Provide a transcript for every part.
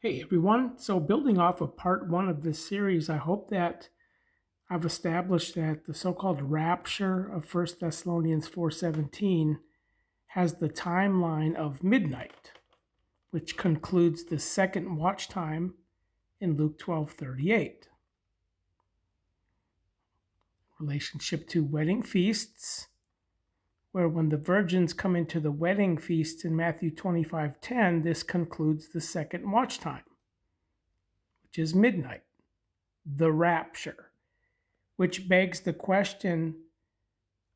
Hey everyone, so building off of part one of this series, I hope that I've established that the so-called rapture of 1 Thessalonians 4:17 has the timeline of midnight, which concludes the second watch time in Luke 12:38. Relationship to wedding feasts, where when the virgins come into the wedding feasts in Matthew 25:10, this concludes the second watch time, which is midnight, the rapture, which begs the question,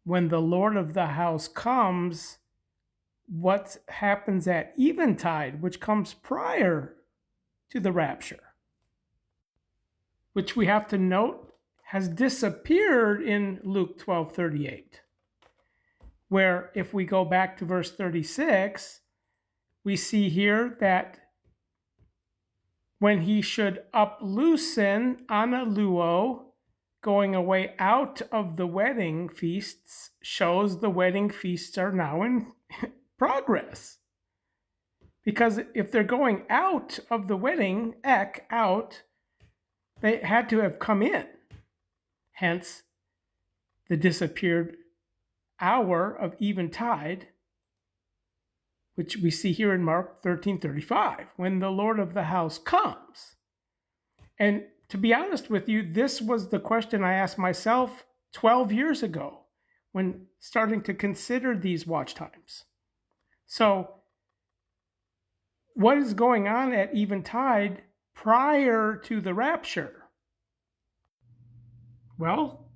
when the Lord of the house comes, what happens at eventide, which comes prior to the rapture, which we have to note has disappeared in Luke 12:38, where if we go back to verse 36, we see here that when he should uploosen analuo, going away out of the wedding feasts, shows the wedding feasts are now in progress. Because if they're going out of the wedding, out, they had to have come in. Hence, the disappeared hour of eventide, which we see here in Mark 13:35, when the Lord of the house comes. And to be honest with you, this was the question I asked myself 12 years ago when starting to consider these watch times. So, what is going on at eventide prior to the rapture? Well,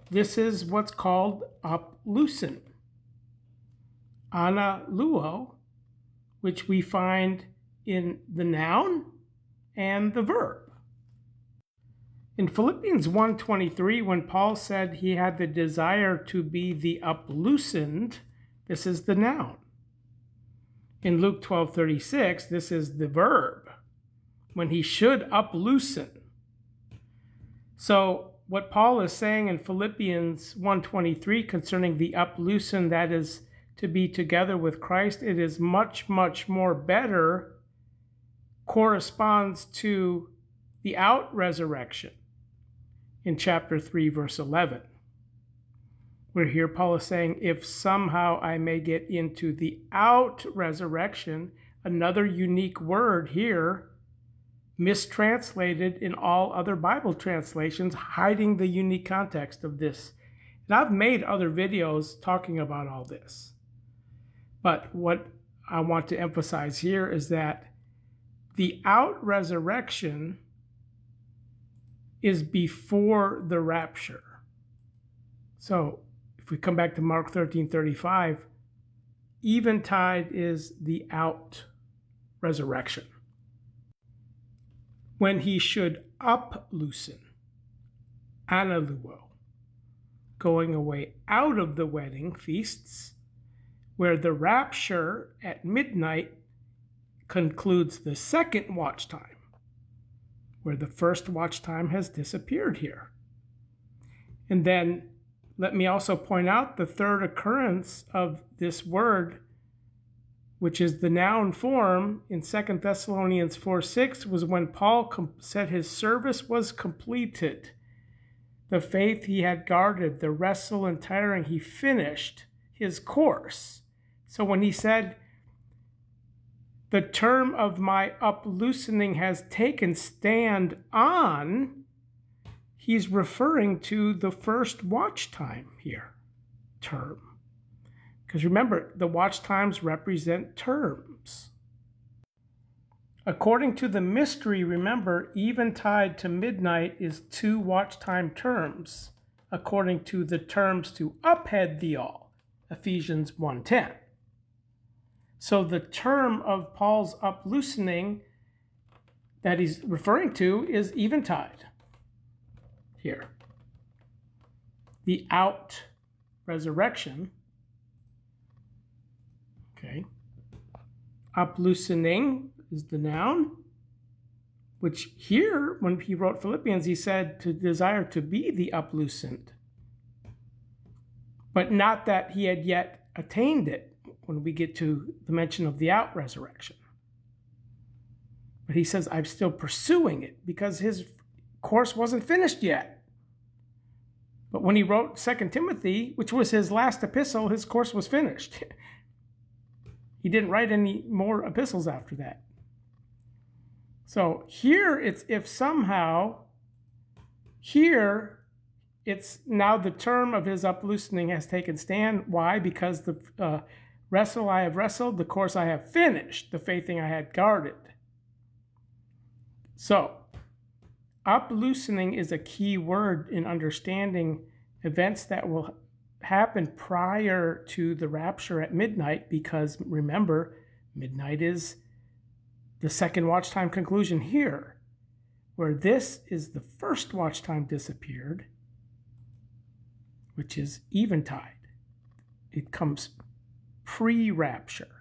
this is what's called uploosen, analuo, which we find in the noun and the verb. In Philippians 1:23, when Paul said he had the desire to be the uploosened, this is the noun. In Luke 12:36, this is the verb, when he should uploosen. So what Paul is saying in Philippians 1:23 concerning the uploosen, that is to be together with Christ, it is much, much more better, corresponds to the out resurrection in chapter 3, verse 11. Where here Paul is saying, if somehow I may get into the out resurrection, another unique word here, mistranslated in all other Bible translations, hiding the unique context of this. And I've made other videos talking about all this. But what I want to emphasize here is that the out resurrection is before the rapture. So if we come back to Mark 13:35, eventide is the out resurrection. When he should uploosen, analuo, going away out of the wedding feasts, where the rapture at midnight concludes the second watch time, where the first watch time has disappeared here. And then let me also point out the third occurrence of this word, which is the noun form in 2 Thessalonians 4:6, was when Paul said his service was completed. The faith he had guarded, the wrestle and tiring, he finished his course. So when he said, the term of my uploosening has taken stand on, he's referring to the first watch time here, term. Because remember, the watch times represent terms. According to the mystery, remember, eventide to midnight is 2 watch time terms, according to the terms to uphead the all, Ephesians 1:10. So the term of Paul's uploosening that he's referring to is eventide here. The out resurrection. Okay. Uploosening is the noun, which here, when he wrote Philippians, he said to desire to be the uploosened, but not that he had yet attained it when we get to the mention of the out resurrection. But he says, I'm still pursuing it because his course wasn't finished yet. But when he wrote 2 Timothy, which was his last epistle, his course was finished. He didn't write any more epistles after that. So here it's if somehow, here it's now the term of his uploosening has taken stand. Why? Because the wrestle I have wrestled, the course I have finished, the faithing I had guarded. So, uploosening is a key word in understanding events that will happen prior to the rapture at midnight, because remember, midnight is the second watch time conclusion here, where this is the first watch time disappeared, which is eventide. It comes pre-rapture.